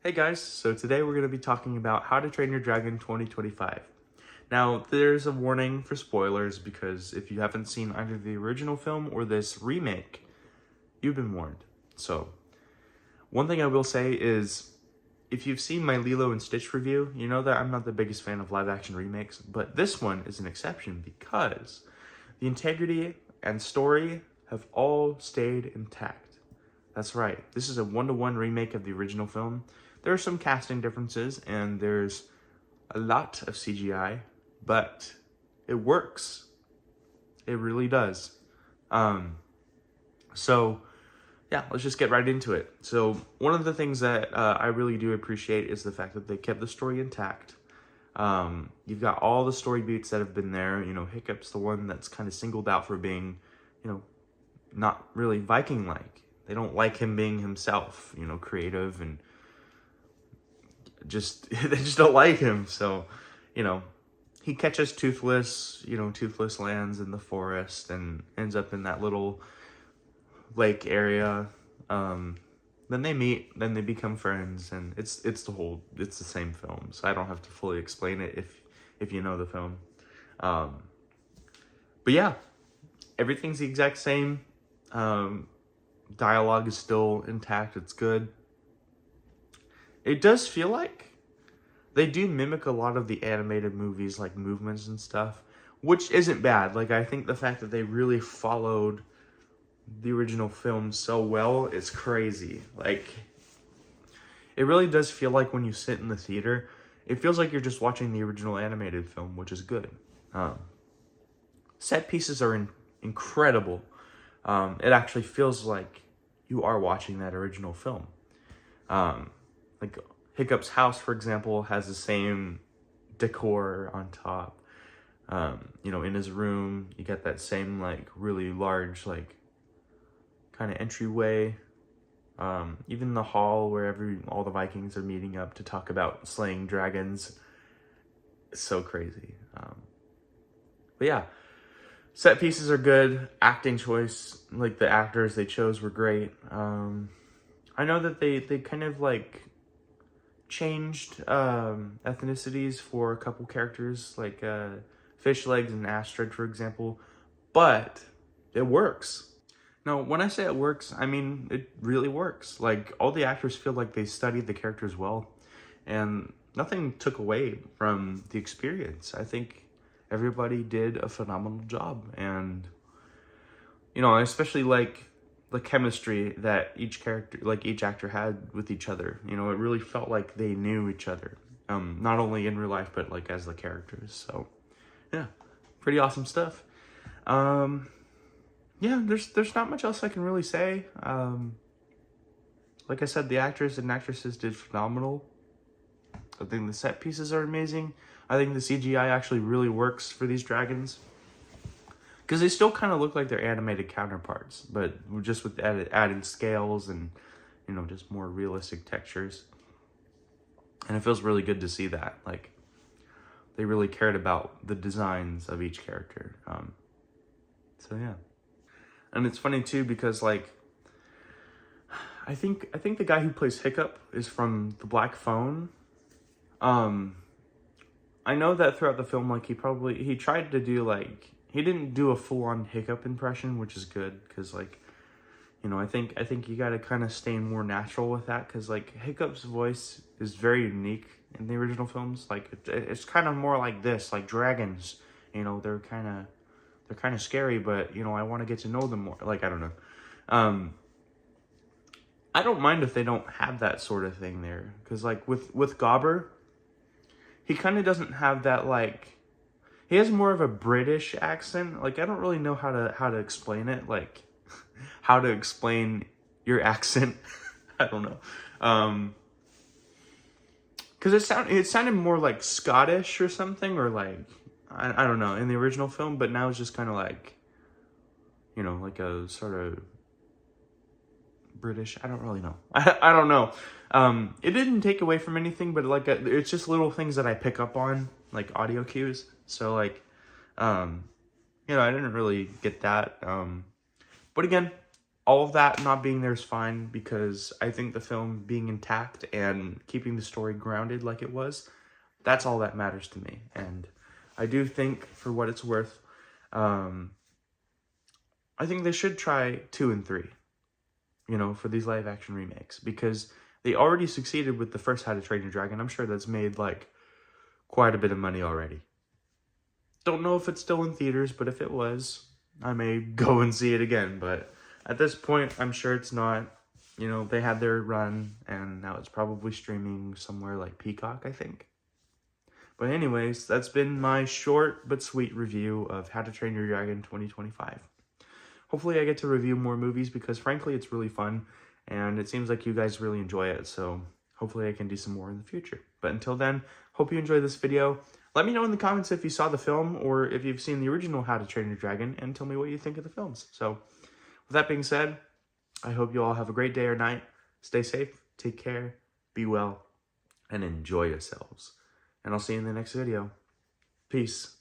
Hey guys, so today we're going to be talking about How to Train Your Dragon 2025. Now, there's a warning for spoilers because if you haven't seen either the original film or this remake, you've been warned. So, one thing I will say is, if you've seen my Lilo and Stitch review, you know that I'm not the biggest fan of live action remakes, but this one is an exception because the integrity and story have all stayed intact. That's right, this is a one-to-one remake of the original film. There are some casting differences and there's a lot of CGI, but it works. It really does. So yeah, let's just get right into it. So one of the things that I really do appreciate is the fact that they kept the story intact. You've got all the story beats that have been there. You know, Hiccup's the one that's kind of singled out for being, not really Viking-like. They don't like him being himself, creative and they just don't like him. So, he catches Toothless, Toothless lands in the forest and ends up in that little lake area. Then they meet, then they become friends, and it's the same film. So I don't have to fully explain it if you know the film. But yeah, everything's the exact same. Dialogue is still intact. It's good. It does feel like they do mimic a lot of the animated movies, like movements and stuff, which isn't bad. Like, I think the fact that they really followed the original film so well is crazy. Like, it really does feel like when you sit in the theater, it feels like you're just watching the original animated film, which is good. Set pieces are incredible. It actually feels like you are watching that original film. Like Hiccup's house, for example, has the same decor on top. In his room, you get that same, really large, kind of entryway. Even the hall where all the Vikings are meeting up to talk about slaying dragons. It's so crazy. But yeah, set pieces are good. Acting choice, the actors they chose were great. I know that they kind of changed ethnicities for a couple characters, like Fish Legs and Astrid, for example, but it works. Now, when I say it works, I mean it really works. All the actors feel like they studied the characters well, and nothing took away from the experience. I think everybody did a phenomenal job, and especially the chemistry that each actor had with each other. It really felt like they knew each other, not only in real life, but as the characters. So yeah, pretty awesome stuff. Yeah, there's not much else I can really say. Like I said, the actors and actresses did phenomenal. I think the set pieces are amazing. I think the CGI actually really works for these dragons, because they still kind of look like their animated counterparts, but just with added scales and, just more realistic textures. And it feels really good to see that. They really cared about the designs of each character. So yeah. And it's funny too, because I think the guy who plays Hiccup is from The Black Phone. I know that throughout the film, he tried to do he didn't do a full-on Hiccup impression, which is good, because I think you gotta kind of stay more natural with that, because Hiccup's voice is very unique in the original films. It's kind of more like this, dragons, they're kind of scary, but I want to get to know them more. I don't know. I don't mind if they don't have that sort of thing there, because with Gobber, he kind of doesn't have that he has more of a British accent. I don't really know how to explain it. How to explain your accent. I don't know. Because it sounded more like Scottish or something, or I don't know, in the original film, but now it's just kind of a sort of British. I don't really know. I don't know. It didn't take away from anything, but it's just little things that I pick up on, audio cues. So I didn't really get that. But again, all of that not being there is fine, because I think the film being intact and keeping the story grounded like it was, that's all that matters to me. And I do think, for what it's worth, I think they should try 2 and 3, you know, for these live action remakes, because they already succeeded with the first How to Train Your Dragon. I'm sure that's made like quite a bit of money already. Don't know if it's still in theaters, but if it was, I may go and see it again. But at this point, I'm sure it's not. You know, they had their run, and now it's probably streaming somewhere like Peacock, I think. But anyways, that's been my short but sweet review of How to Train Your Dragon 2025. Hopefully I get to review more movies, because frankly, it's really fun, and it seems like you guys really enjoy it, so hopefully I can do some more in the future. But until then, hope you enjoyed this video. Let me know in the comments if you saw the film, or if you've seen the original How to Train Your Dragon, and tell me what you think of the films. So, with that being said, I hope you all have a great day or night. Stay safe, take care, be well, and enjoy yourselves. And I'll see you in the next video. Peace.